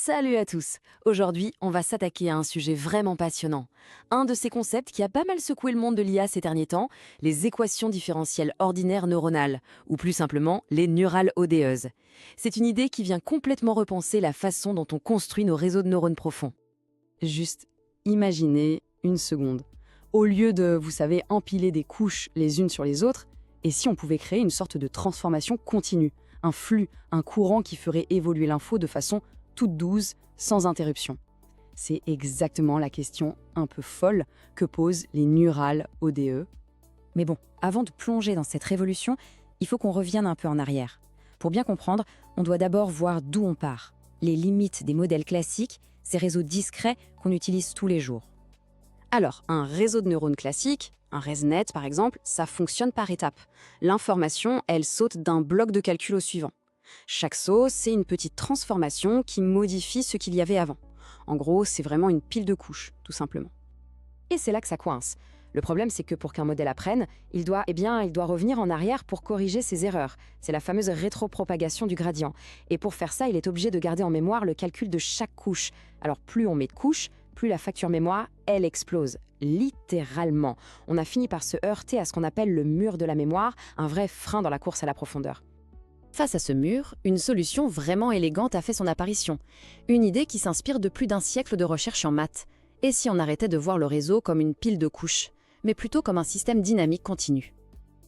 Salut à tous. Aujourd'hui, on va s'attaquer à un sujet vraiment passionnant. Un de ces concepts qui a pas mal secoué le monde de l'IA ces derniers temps, les équations différentielles ordinaires neuronales, ou plus simplement les neurales ODEs. C'est une idée qui vient complètement repenser la façon dont on construit nos réseaux de neurones profonds. Juste imaginez une seconde. Au lieu de, vous savez, empiler des couches les unes sur les autres, et si on pouvait créer une sorte de transformation continue, un flux, un courant qui ferait évoluer l'info de façon toute douce, sans interruption. C'est exactement la question un peu folle que posent les neurales ODE. Mais bon, avant de plonger dans cette révolution, il faut qu'on revienne un peu en arrière. Pour bien comprendre, on doit d'abord voir d'où on part, les limites des modèles classiques, ces réseaux discrets qu'on utilise tous les jours. Alors, un réseau de neurones classique, un ResNet par exemple, ça fonctionne par étapes. L'information, elle saute d'un bloc de calcul au suivant. Chaque saut, c'est une petite transformation qui modifie ce qu'il y avait avant. En gros, c'est vraiment une pile de couches, tout simplement. Et c'est là que ça coince. Le problème, c'est que pour qu'un modèle apprenne, il doit revenir en arrière pour corriger ses erreurs. C'est la fameuse rétropropagation du gradient. Et pour faire ça, il est obligé de garder en mémoire le calcul de chaque couche. Alors plus on met de couches, plus la facture mémoire, elle explose. Littéralement. On a fini par se heurter à ce qu'on appelle le mur de la mémoire, un vrai frein dans la course à la profondeur. Face à ce mur, une solution vraiment élégante a fait son apparition. Une idée qui s'inspire de plus d'un siècle de recherche en maths. Et si on arrêtait de voir le réseau comme une pile de couches, mais plutôt comme un système dynamique continu?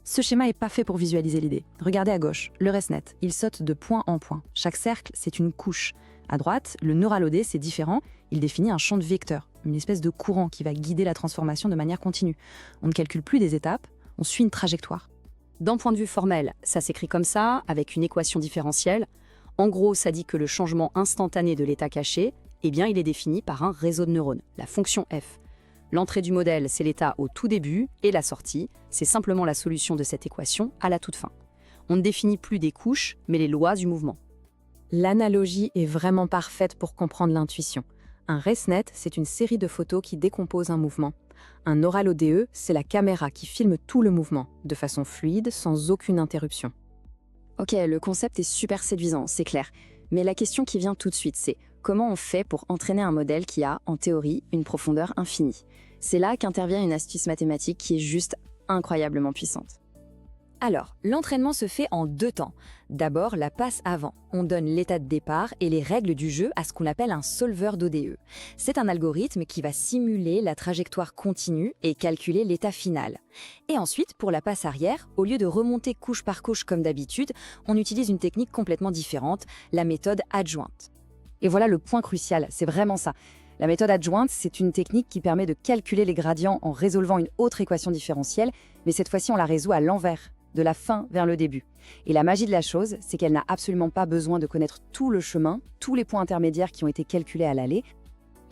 Ce schéma n'est pas fait pour visualiser l'idée. Regardez à gauche, le ResNet, il saute de point en point. Chaque cercle, c'est une couche. À droite, le neural OD, c'est différent, il définit un champ de vecteurs, une espèce de courant qui va guider la transformation de manière continue. On ne calcule plus des étapes, on suit une trajectoire. D'un point de vue formel, ça s'écrit comme ça, avec une équation différentielle. En gros, ça dit que le changement instantané de l'état caché, eh bien, il est défini par un réseau de neurones, la fonction f. L'entrée du modèle, c'est l'état au tout début, et la sortie, c'est simplement la solution de cette équation à la toute fin. On ne définit plus des couches, mais les lois du mouvement. L'analogie est vraiment parfaite pour comprendre l'intuition. Un ResNet, c'est une série de photos qui décomposent un mouvement. Un neural ODE, c'est la caméra qui filme tout le mouvement, de façon fluide, sans aucune interruption. Ok, le concept est super séduisant, c'est clair. Mais la question qui vient tout de suite, c'est comment on fait pour entraîner un modèle qui a, en théorie, une profondeur infinie? C'est là qu'intervient une astuce mathématique qui est juste incroyablement puissante. Alors, l'entraînement se fait en deux temps. D'abord, la passe avant. On donne l'état de départ et les règles du jeu à ce qu'on appelle un solveur d'ODE. C'est un algorithme qui va simuler la trajectoire continue et calculer l'état final. Et ensuite, pour la passe arrière, au lieu de remonter couche par couche comme d'habitude, on utilise une technique complètement différente, la méthode adjointe. Et voilà le point crucial, c'est vraiment ça. La méthode adjointe, c'est une technique qui permet de calculer les gradients en résolvant une autre équation différentielle, mais cette fois-ci on la résout à l'envers, de la fin vers le début. Et la magie de la chose, c'est qu'elle n'a absolument pas besoin de connaître tout le chemin, tous les points intermédiaires qui ont été calculés à l'aller.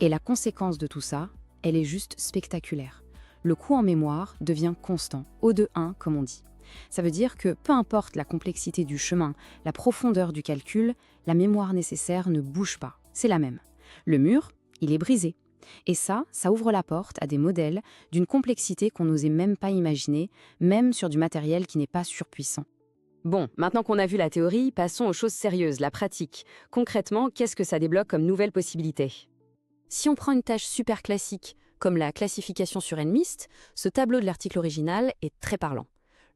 Et la conséquence de tout ça, elle est juste spectaculaire. Le coût en mémoire devient constant, O de 1 comme on dit. Ça veut dire que peu importe la complexité du chemin, la profondeur du calcul, la mémoire nécessaire ne bouge pas, c'est la même. Le mur, il est brisé. Et ça ouvre la porte à des modèles d'une complexité qu'on n'osait même pas imaginer, même sur du matériel qui n'est pas surpuissant. Bon, maintenant qu'on a vu la théorie, passons aux choses sérieuses, la pratique. Concrètement, qu'est-ce que ça débloque comme nouvelle possibilité? Si on prend une tâche super classique, comme la classification sur NMIST, ce tableau de l'article original est très parlant.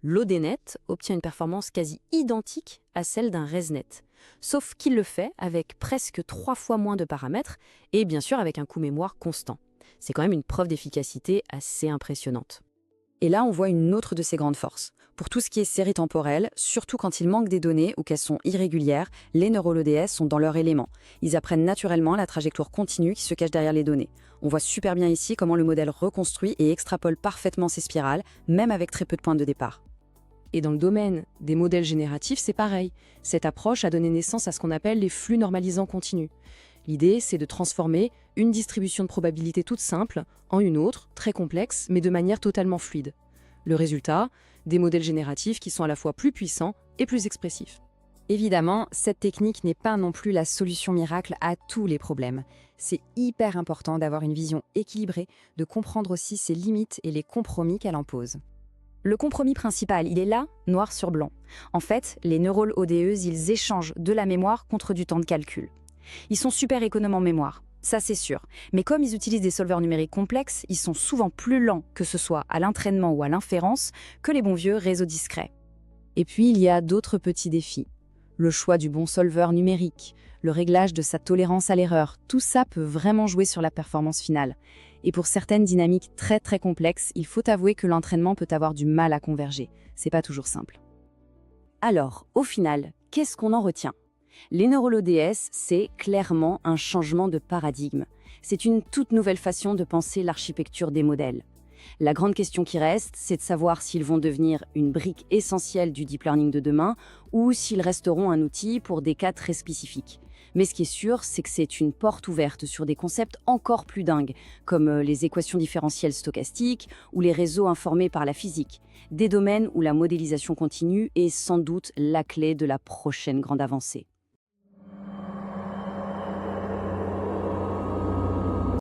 L'ODNet obtient une performance quasi identique à celle d'un ResNet, sauf qu'il le fait avec presque 3 fois moins de paramètres et bien sûr avec un coût mémoire constant. C'est quand même une preuve d'efficacité assez impressionnante. Et là, on voit une autre de ses grandes forces. Pour tout ce qui est série temporelle, surtout quand il manque des données ou qu'elles sont irrégulières, les neural ODS sont dans leur élément. Ils apprennent naturellement la trajectoire continue qui se cache derrière les données. On voit super bien ici comment le modèle reconstruit et extrapole parfaitement ses spirales, même avec très peu de points de départ. Et dans le domaine des modèles génératifs, c'est pareil. Cette approche a donné naissance à ce qu'on appelle les flux normalisants continus. L'idée, c'est de transformer une distribution de probabilité toute simple en une autre, très complexe, mais de manière totalement fluide. Le résultat, des modèles génératifs qui sont à la fois plus puissants et plus expressifs. Évidemment, cette technique n'est pas non plus la solution miracle à tous les problèmes. C'est hyper important d'avoir une vision équilibrée, de comprendre aussi ses limites et les compromis qu'elle impose. Le compromis principal, il est là, noir sur blanc. En fait, les neural ODE, ils échangent de la mémoire contre du temps de calcul. Ils sont super économes en mémoire, ça c'est sûr. Mais comme ils utilisent des solveurs numériques complexes, ils sont souvent plus lents, que ce soit à l'entraînement ou à l'inférence, que les bons vieux réseaux discrets. Et puis, il y a d'autres petits défis. Le choix du bon solveur numérique, le réglage de sa tolérance à l'erreur, tout ça peut vraiment jouer sur la performance finale. Et pour certaines dynamiques très très complexes, il faut avouer que l'entraînement peut avoir du mal à converger. C'est pas toujours simple. Alors, au final, qu'est-ce qu'on en retient? Les NeuroLoDS, c'est clairement un changement de paradigme. C'est une toute nouvelle façon de penser l'architecture des modèles. La grande question qui reste, c'est de savoir s'ils vont devenir une brique essentielle du deep learning de demain ou s'ils resteront un outil pour des cas très spécifiques. Mais ce qui est sûr, c'est que c'est une porte ouverte sur des concepts encore plus dingues, comme les équations différentielles stochastiques ou les réseaux informés par la physique, des domaines où la modélisation continue est sans doute la clé de la prochaine grande avancée.